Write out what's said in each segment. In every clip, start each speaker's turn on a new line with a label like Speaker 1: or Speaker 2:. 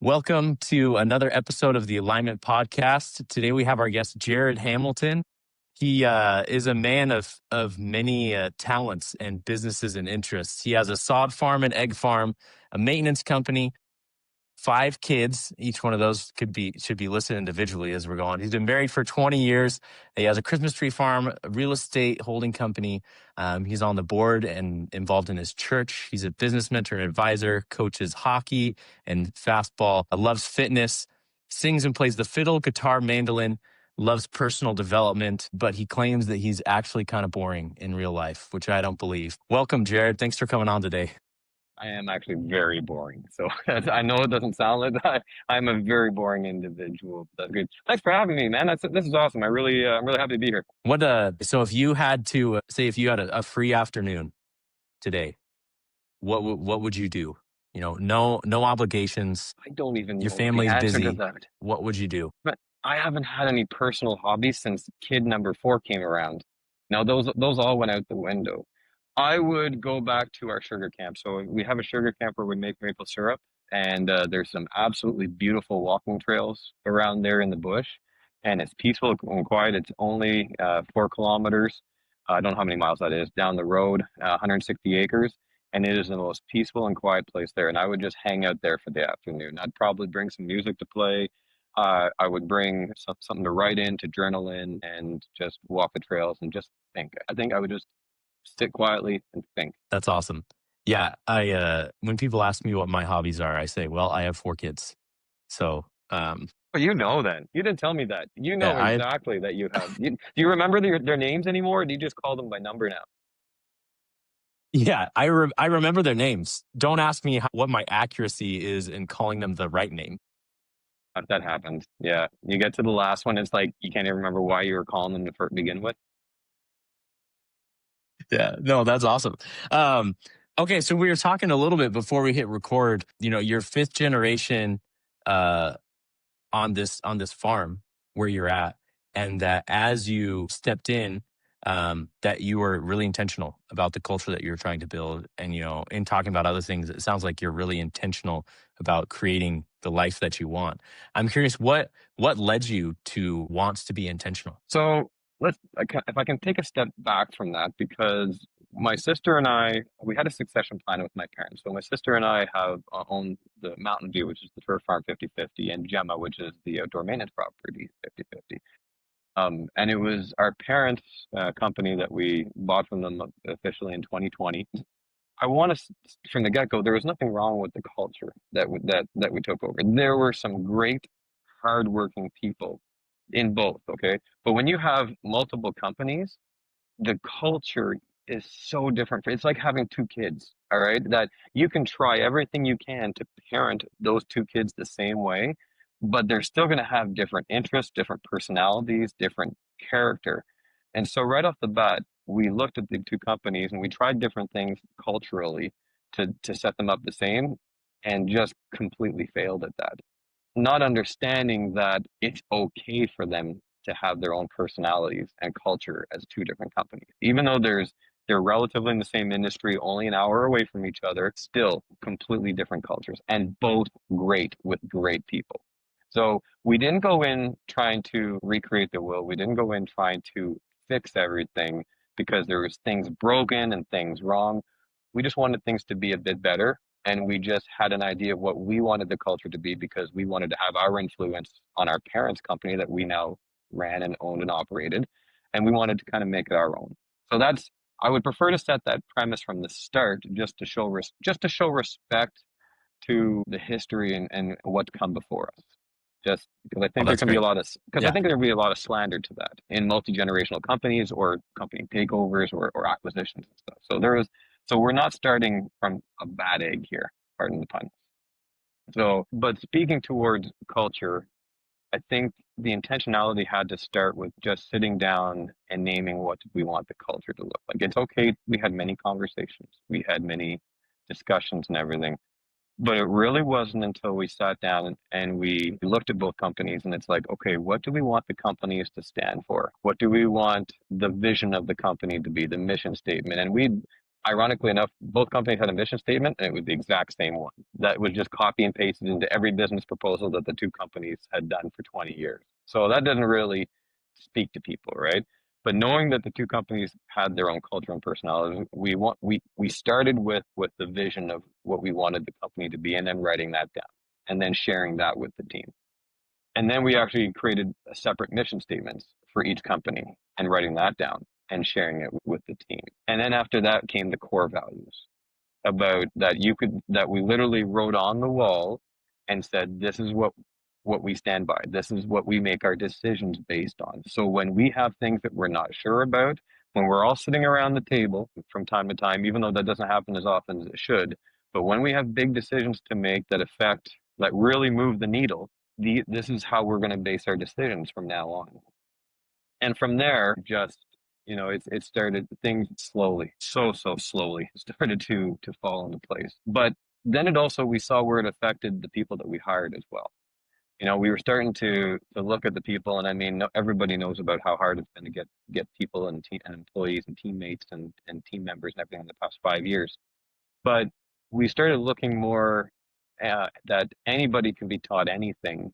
Speaker 1: Welcome to another episode of the Alignment Podcast. Today we have our guest, Jared Hamilton. He is a man of many talents and businesses and interests. He has a sod farm, an egg farm, a maintenance company, 5 kids. Each one of those should be listed individually as we're going. He's been married for 20 years. He has a Christmas tree farm, a real estate holding company. He's on the board and involved in his church. He's a business mentor and advisor, coaches hockey and fastball, loves fitness, sings and plays the fiddle, guitar, mandolin, loves personal development, but he claims that he's actually kind of boring in real life, which I don't believe. Welcome, Jared. Thanks for coming on today.
Speaker 2: I am actually very boring. So I know it doesn't sound like that. I'm a very boring individual. That's good. Thanks for having me, man. This is awesome. I'm really happy to be here.
Speaker 1: So if you had to say, if you had a free afternoon today, what would you do? You know, no obligations.
Speaker 2: I don't even
Speaker 1: Your
Speaker 2: know
Speaker 1: family's
Speaker 2: the answer
Speaker 1: busy.
Speaker 2: to that.
Speaker 1: What would you do?
Speaker 2: But I haven't had any personal hobbies since kid number 4 came around. Now those all went out the window. I would go back to our sugar camp. So we have a sugar camp where we make maple syrup, and there's some absolutely beautiful walking trails around there in the bush, and it's peaceful and quiet. It's only 4 kilometers. I don't know how many miles that is down the road, 160 acres, and it is the most peaceful and quiet place there. And I would just hang out there for the afternoon. I'd probably bring some music to play. I would bring something to write in, to journal in, and just walk the trails and just think. I think I would just sit quietly and think.
Speaker 1: That's awesome. Yeah, I when people ask me what my hobbies are, I say, well, I have 4 kids. So,
Speaker 2: But you know then. You didn't tell me that. You know
Speaker 1: yeah,
Speaker 2: exactly that you have. Do you remember their names anymore, or do you just call them by number now?
Speaker 1: I remember their names. Don't ask me what my accuracy is in calling them the right name.
Speaker 2: That happens. Yeah. You get to the last one, it's like you can't even remember why you were calling them to begin with.
Speaker 1: Yeah, no, that's awesome. Okay, so we were talking a little bit before we hit record. You know, you're 5th generation uh, on this farm where you're at, and that as you stepped in, that you were really intentional about the culture that you're trying to build, and in talking about other things, it sounds like you're really intentional about creating the life that you want. I'm curious, what led you to wants to be intentional?
Speaker 2: So if I can take a step back from that, because my sister and I, we had a succession plan with my parents. So my sister and I have owned the Mountain View, which is the turf farm 50/50, and Gemma, which is the outdoor maintenance property 50/50. And it was our parents' company that we bought from them officially in 2020. I want to, from the get-go, there was nothing wrong with the culture that we took over. There were some great, hardworking people in both, okay? But when you have multiple companies, the culture is so different. It's like having 2 kids, all right? That you can try everything you can to parent those 2 kids the same way, but they're still going to have different interests, different personalities, different character. And so right off the bat, we looked at the 2 companies and we tried different things culturally to set them up the same, and just completely failed at that. Not understanding that it's okay for them to have their own personalities and culture as 2 different companies. Even though they're relatively in the same industry, only an hour away from each other, still completely different cultures, and both great with great people. So we didn't go in trying to recreate the wheel. We didn't go in trying to fix everything because there was things broken and things wrong. We just wanted things to be a bit better, and we just had an idea of what we wanted the culture to be, because we wanted to have our influence on our parents' company that we now ran and owned and operated, and we wanted to kind of make it our own. So I would prefer to set that premise from the start, just to show respect to the history and what's come before us. Just because I think there
Speaker 1: That's
Speaker 2: can be a
Speaker 1: great.
Speaker 2: lot of because I
Speaker 1: Yeah.
Speaker 2: think there can be a lot of slander to that in multi-generational companies or company takeovers or acquisitions and stuff. So we're not starting from a bad egg here, pardon the pun. So, but speaking towards culture, I think the intentionality had to start with just sitting down and naming what we want the culture to look like. It's okay. We had many conversations. We had many discussions and everything. But it really wasn't until we sat down and we looked at both companies, and it's like, okay, what do we want the companies to stand for? What do we want the vision of the company to be, the mission statement? And we ironically enough, both companies had a mission statement, and it was the exact same one. That was just copy and pasted into every business proposal that the two companies had done for 20 years. So that doesn't really speak to people, right? But knowing that the two companies had their own culture and personality, we started with the vision of what we wanted the company to be, and then writing that down, and then sharing that with the team. And then we actually created a separate mission statements for each company and writing that down and sharing it with the team. And then after that came the core values about that we literally wrote on the wall and said, this is what we stand by. This is what we make our decisions based on. So when we have things that we're not sure about, when we're all sitting around the table from time to time, even though that doesn't happen as often as it should, but when we have big decisions to make that really move the needle, this is how we're going to base our decisions from now on. And from there, just it started things slowly, so slowly started to fall into place. But then it also we saw where it affected the people that we hired as well. We were starting to look at the people, and I mean, everybody knows about how hard it's been to get people and employees and teammates and team members and everything in the past 5 years. But we started looking more that anybody can be taught anything,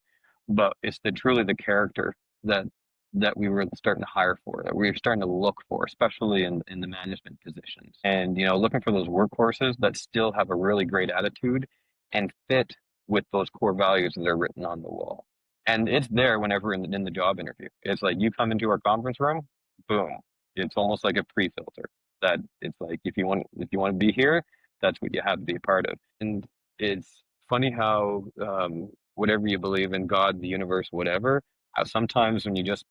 Speaker 2: but it's truly the character that we were starting to hire for, that we were starting to look for, especially in the management positions. And looking for those workhorses that still have a really great attitude and fit with those core values that are written on the wall. And it's there whenever in the job interview. It's like you come into our conference room, boom. It's almost like a pre-filter that it's like if you want to be here, that's what you have to be a part of. And it's funny how whatever you believe in, God, the universe, whatever, how sometimes when you just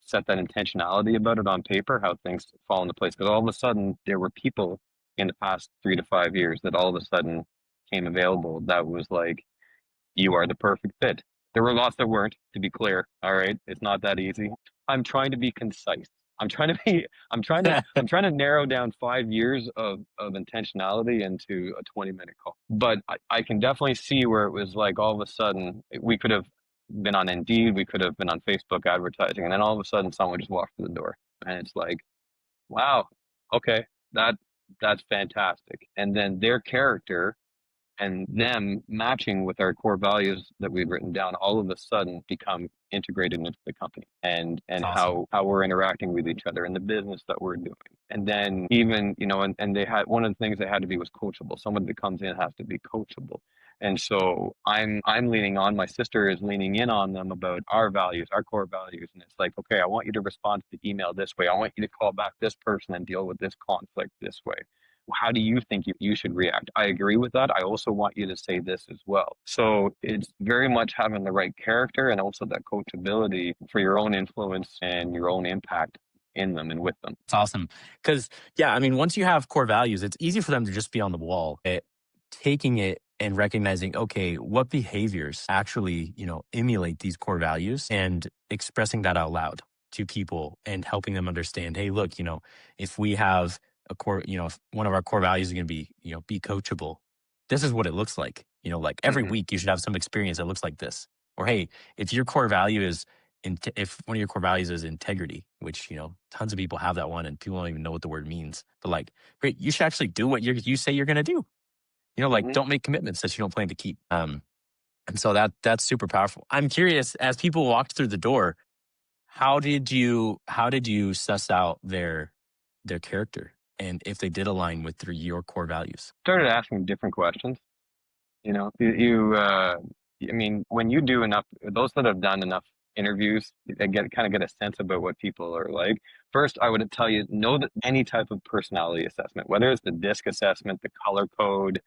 Speaker 2: set that intentionality about it on paper, how things fall into place. Because all of a sudden there were people in the past 3 to 5 years that all of a sudden came available that was like, you are the perfect fit. There were lots that weren't, to be clear. All right. It's not that easy. I'm trying to be concise. I'm trying to narrow down 5 years of intentionality into a 20-minute call. But I can definitely see where it was like all of a sudden we could have been on Indeed, we could have been on Facebook advertising, and then all of a sudden someone just walked through the door. And it's like, wow, okay, that's fantastic. And then their character and them matching with our core values that we've written down all of a sudden become integrated into the company
Speaker 1: It's
Speaker 2: and
Speaker 1: awesome.
Speaker 2: how we're interacting with each other and the business that we're doing. And then even and they had one of the things they had to be was coachable. Someone that comes in has to be coachable. And so I'm leaning on, my sister is leaning in on them about our values, our core values. And it's like, okay, I want you to respond to the email this way. I want you to call back this person and deal with this conflict this way. How do you think you should react? I agree with that. I also want you to say this as well. So it's very much having the right character and also that coachability for your own influence and your own impact in them and with them.
Speaker 1: It's awesome. Because, yeah, I mean, once you have core values, it's easy for them to just be on the wall. Taking it and recognizing, okay, what behaviors actually, emulate these core values and expressing that out loud to people and helping them understand, hey, look, if we have a core, if one of our core values is going to be, be coachable, this is what it looks like. Like every
Speaker 2: Hmm.
Speaker 1: week you should have some experience that looks like this. Or, hey, if your core value is, if one of your core values is integrity, which tons of people have that one, and people don't even know what the word means. But like, great, you should actually do what you say you're going to do. Like
Speaker 2: Hmm.
Speaker 1: don't make commitments that you don't plan to keep. And so that's super powerful. I'm curious, as people walked through the door, how did you suss out their character and if they did align with your core values?
Speaker 2: Started asking different questions. I mean, when you do enough, those that have done enough interviews, they kind of get a sense about what people are like. First, I would tell you, know that any type of personality assessment, whether it's the DISC assessment, the color code,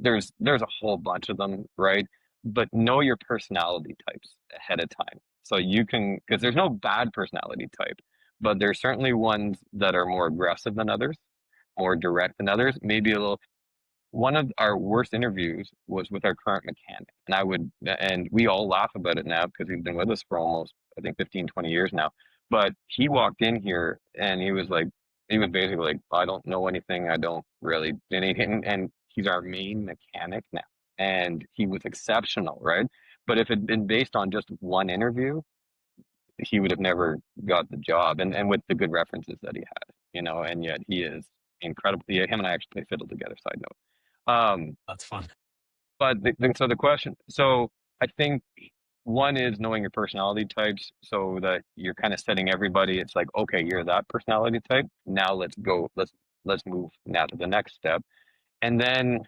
Speaker 2: there's a whole bunch of them, right? But know your personality types ahead of time. So you can, because there's no bad personality type, but there's certainly ones that are more aggressive than others, more direct than others, maybe a little. One of our worst interviews was with our current mechanic. And we all laugh about it now because he's been with us for almost, I think, 15, 20 years now. But he walked in here and he was basically like, I don't know anything. I don't really, and he's our main mechanic now. And he was exceptional, right? But if it had been based on just one interview, he would have never got the job. And with the good references that he had, and yet he is incredible. Yeah, him and I actually play fiddle together. Side note.
Speaker 1: That's fun.
Speaker 2: But so the question, so I think one is knowing your personality types so that you're kind of setting everybody. It's like, okay, you're that personality type. Now let's go. Let's move now to the next step. And then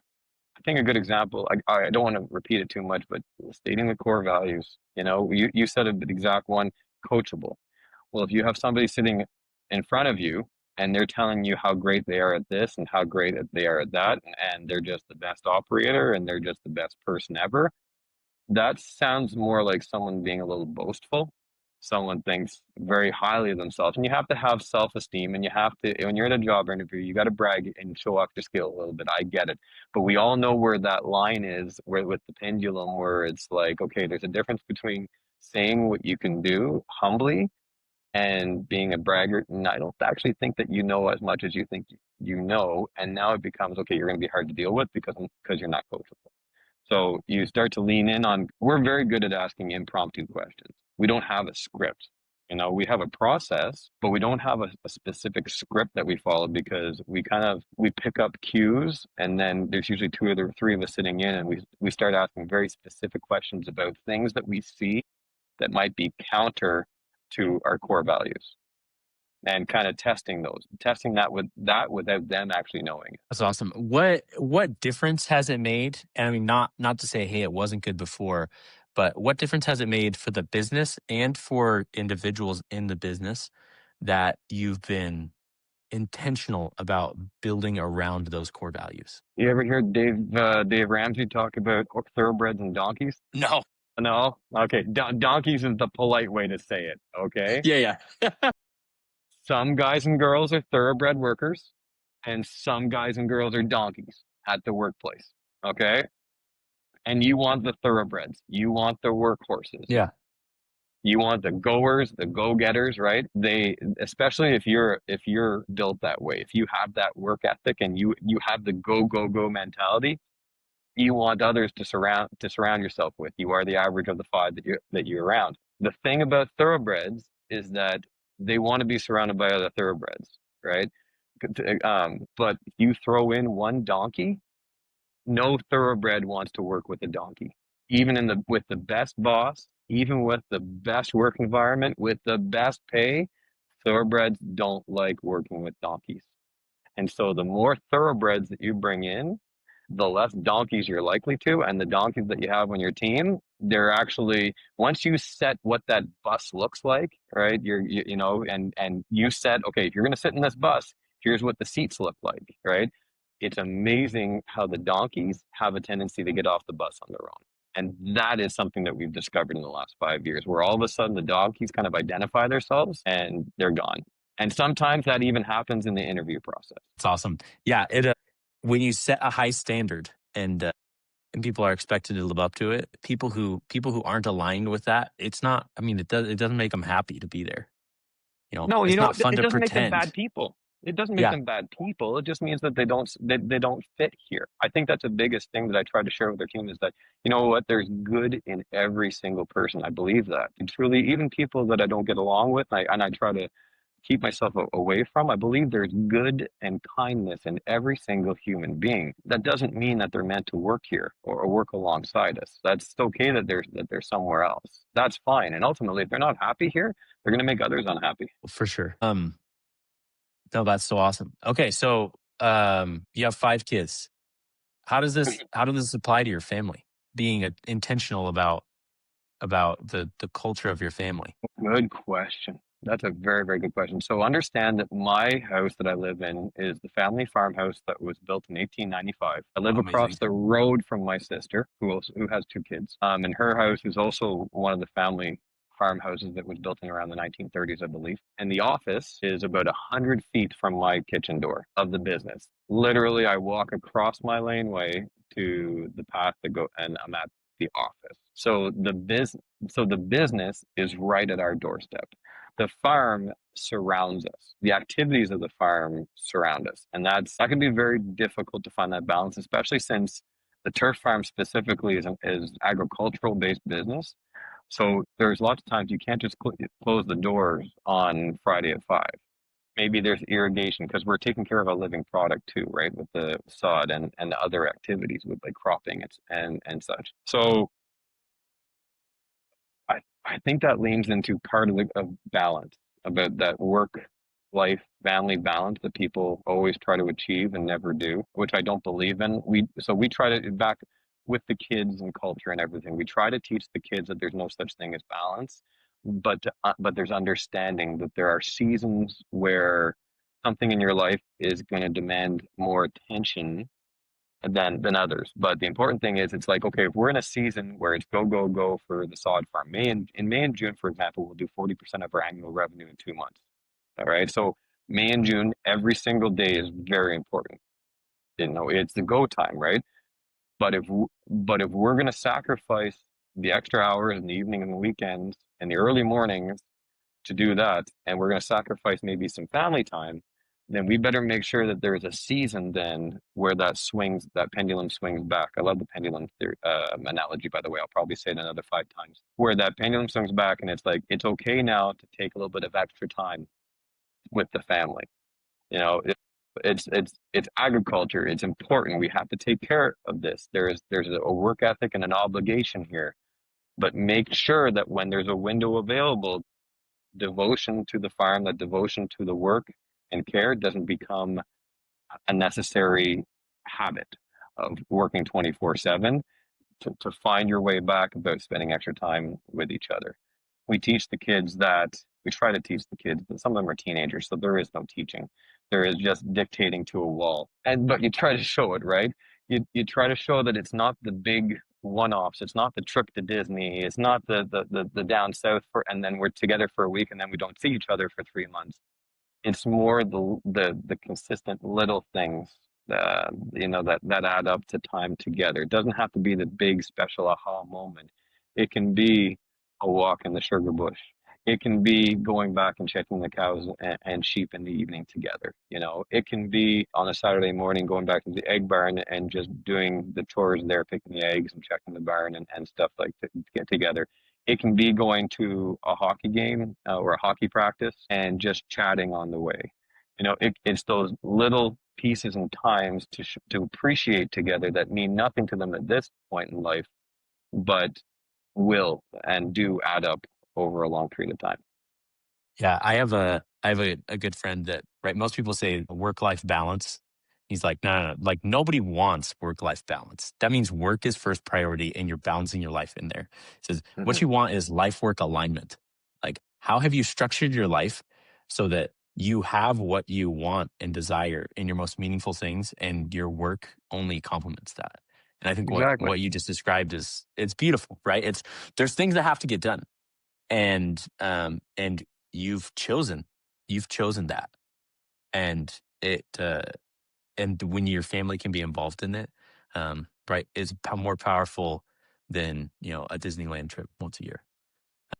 Speaker 2: I think a good example, I don't want to repeat it too much, but stating the core values, you said the exact one, coachable. Well, if you have somebody sitting in front of you and they're telling you how great they are at this and how great they are at that, and they're just the best operator and they're just the best person ever, that sounds more like someone being a little boastful. Someone thinks very highly of themselves. And you have to have self-esteem and you have to, when you're in a job interview, you got to brag and show off your skill a little bit. I get it. But we all know where that line is, where with the pendulum, where it's like, okay, there's a difference between saying what you can do humbly and being a braggart. And I don't actually think that you know as much as you think you know. And now it becomes, okay, you're going to be hard to deal with because you're not coachable. So you start to lean in on, we're very good at asking impromptu questions. We don't have a script. We have a process, but we don't have a specific script that we follow because we pick up cues and then there's usually two or three of us sitting in and we start asking very specific questions about things that we see that might be counter to our core values and kind of testing that without them actually knowing it.
Speaker 1: That's awesome. What difference has it made? And I mean, not to say, hey, it wasn't good before, but what difference has it made for the business and for individuals in the business that you've been intentional about building around those core values?
Speaker 2: You ever hear Dave Ramsey talk about thoroughbreds and donkeys?
Speaker 1: No.
Speaker 2: No? Okay. Donkeys is the polite way to say it. Okay.
Speaker 1: Yeah, yeah.
Speaker 2: Some guys and girls are thoroughbred workers, and some guys and girls are donkeys at the workplace. Okay. And you want the thoroughbreds. You want the workhorses.
Speaker 1: Yeah.
Speaker 2: You want the goers, the go-getters, right? Especially if you're built that way, if you have that work ethic and you have the go mentality, you want others to surround yourself with. You are the average of the five that you're around. The thing about thoroughbreds is that they want to be surrounded by other thoroughbreds, right? But if you throw in one donkey, no thoroughbred wants to work with a donkey. Even with the best boss, even with the best work environment, with the best pay, thoroughbreds don't like working with donkeys. And so the more thoroughbreds that you bring in, the less donkeys you're likely to. And the donkeys that you have on your team, they're actually, once you set what that bus looks like, right? And you said, okay, if you're going to sit in this bus, here's what the seats look like, right? It's amazing how the donkeys have a tendency to get off the bus on their own. And that is something that we've discovered in the last 5 years, where all of a sudden the donkeys kind of identify themselves and they're gone. And sometimes that even happens in the interview process.
Speaker 1: It's awesome. Yeah, when you set a high standard and people are expected to live up to it, people who aren't aligned with that, it's not. I mean, it doesn't make them happy to be there.
Speaker 2: No,
Speaker 1: It's not fun
Speaker 2: it
Speaker 1: to
Speaker 2: doesn't make them bad
Speaker 1: pretend.
Speaker 2: people. It doesn't make
Speaker 1: Yeah,
Speaker 2: them bad people. It just means that they don't fit here. I think that's the biggest thing that I try to share with their team is that, you know what, there's good in every single person. I believe that. And truly, even people that I don't get along with, and I try to keep myself away from, I believe there's good and kindness in every single human being. That doesn't mean that they're meant to work here or work alongside us. That's okay that they're somewhere else. That's fine. And ultimately, if they're not happy here, they're going to make others unhappy.
Speaker 1: for sure. No, that's so awesome. Okay, so you have 5 kids. How does this apply to your family? Being intentional about the culture of your family.
Speaker 2: Good question. That's a very, very good question. So understand that my house that I live in is the family farmhouse that was built in 1895. I live across
Speaker 1: Amazing.
Speaker 2: the road from my sister, who has 2 kids. And her house is also one of the family farmhouses that was built in around the 1930s, I believe. And the office is about 100 feet from my kitchen door of the business. Literally, I walk across my laneway to the path to go, and I'm at the office. So the business is right at our doorstep. The farm surrounds us. The activities of the farm surround us. And that can be very difficult to find that balance, especially since the turf farm specifically is agricultural based business. So there's lots of times you can't just close the doors on Friday at 5. maybe there's irrigation because we're taking care of a living product too, right? With the sod and the other activities with like cropping and such. So I think that leans into part of the of balance about that work life family balance that people always try to achieve and never do, which I don't believe in. We try to back with the kids and culture and everything. We try to teach the kids that there's no such thing as balance, but there's understanding that there are seasons where something in your life is going to demand more attention than others. But the important thing is, it's like, okay, if we're in a season where it's go, go, go for the sod farm, in May and June, for example, we'll do 40% of our annual revenue in 2 months. All right. So May and June, every single day is very important. It's the go time, right? But if we're going to sacrifice the extra hours in the evening and the weekends and the early mornings to do that, and we're going to sacrifice maybe some family time, then we better make sure that there's a season then where that pendulum swings back. I love the pendulum theory, analogy, by the way. I'll probably say it another 5 times. Where that pendulum swings back, and it's like it's okay now to take a little bit of extra time with the family. You know, it's agriculture. It's important. We have to take care of this. There's a work ethic and an obligation here, but make sure that when there's a window available, devotion to the farm, that devotion to the work and care doesn't become a necessary habit of working 24/7 to find your way back about spending extra time with each other. We teach the kids that we try to teach the kids, but some of them are teenagers, so there is no teaching. There is just dictating to a wall. But you try to show it, right? You try to show that it's not the big one-offs. It's not the trip to Disney. It's not the down south and then we're together for a week and then we don't see each other for 3 months. It's more the consistent little things that add up to time together. It doesn't have to be the big special aha moment. It can be a walk in the sugar bush. It can be going back and checking the cows and sheep in the evening together. It can be on a Saturday morning going back to the egg barn and just doing the chores there, picking the eggs and checking the barn and stuff like that to get together. It can be going to a hockey game or a hockey practice and just chatting on the way. It's those little pieces and times to appreciate together that mean nothing to them at this point in life, but will and do add up over a long period of time.
Speaker 1: Yeah, I have a good friend that, right, most people say work life balance. He's like, no, no, no, like nobody wants work life balance. That means work is first priority and you're balancing your life in there. He says what
Speaker 2: Hmm.
Speaker 1: you want is life work alignment. Like, how have you structured your life so that you have what you want and desire in your most meaningful things, and your work only complements that. And I think what
Speaker 2: Exactly.
Speaker 1: what you just described is, it's beautiful, right? It's There's things that have to get done, and you've chosen you've chosen that, and and when your family can be involved in it, right, is more powerful than a Disneyland trip once a year.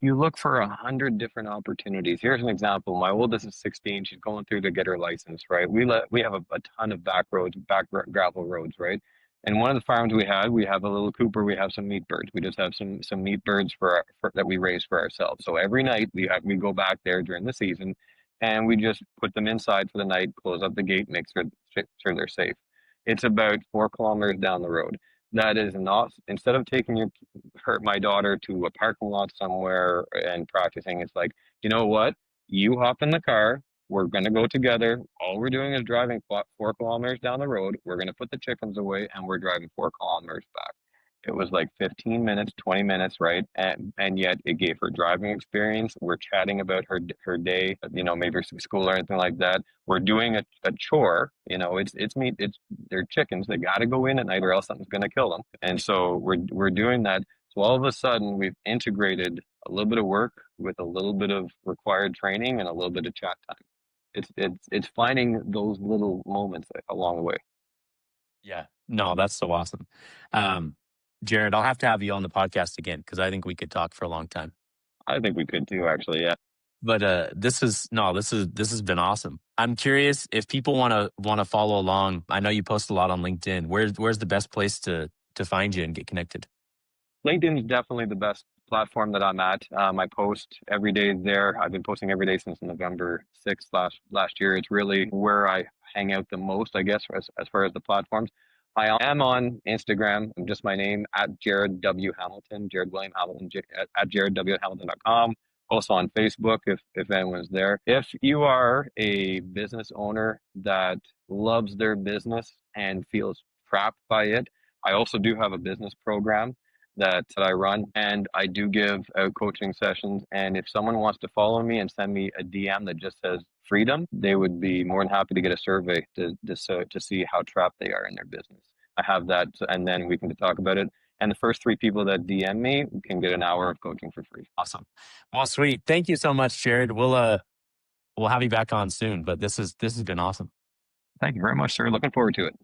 Speaker 2: You look for 100 different opportunities. Here's an example. My oldest is 16. She's going through to get her license, right? We have a ton of back roads, gravel roads, right? And one of the farms we have a little cooper. We have some meat birds. We just have some meat birds that we raise for ourselves. So every night we go back there during the season, and we just put them inside for the night, close up the gate, make sure they're safe. It's about 4 kilometers down the road. That is not, instead of taking my daughter to a parking lot somewhere and practicing. It's like, you know what? You hop in the car. We're going to go together. All we're doing is driving 4 kilometers down the road. We're going to put the chickens away and we're driving 4 kilometers back. It was like 15 minutes, 20 minutes, right? And yet it gave her driving experience. We're chatting about her day, maybe some school or anything like that. We're doing a chore. It's meat. They're chickens. They got to go in at night or else something's going to kill them. And so we're doing that. So all of a sudden we've integrated a little bit of work with a little bit of required training and a little bit of chat time. It's finding those little moments along the way.
Speaker 1: Yeah, no, that's so awesome. um Jared, I'll have to have you on the podcast again because I think we could talk for a long time.
Speaker 2: I think we could too, actually. Yeah.
Speaker 1: But this has been awesome. I'm curious if people want to follow along. I know you post a lot on LinkedIn. Where's the best place to find you and get connected?
Speaker 2: LinkedIn is definitely the best platform that I'm at. I post every day there. I've been posting every day since November 6th last year. It's really where I hang out the most, I guess, as far as the platforms. I am on Instagram. I'm just my name at Jared W. Hamilton, Jared William Hamilton, at jaredwhamilton.com. Also on Facebook, if anyone's there. If you are a business owner that loves their business and feels trapped by it, I also do have a business program that I run, and I do give out coaching sessions. And if someone wants to follow me and send me a DM that just says freedom, they would be more than happy to get a survey to see how trapped they are in their business. I have that, and then we can talk about it. And the first three people that DM me can get an hour of coaching for free.
Speaker 1: Awesome. Well, sweet. Thank you so much, Jared. We'll have you back on soon, but this has been awesome.
Speaker 2: Thank you very much, sir. Looking forward to it.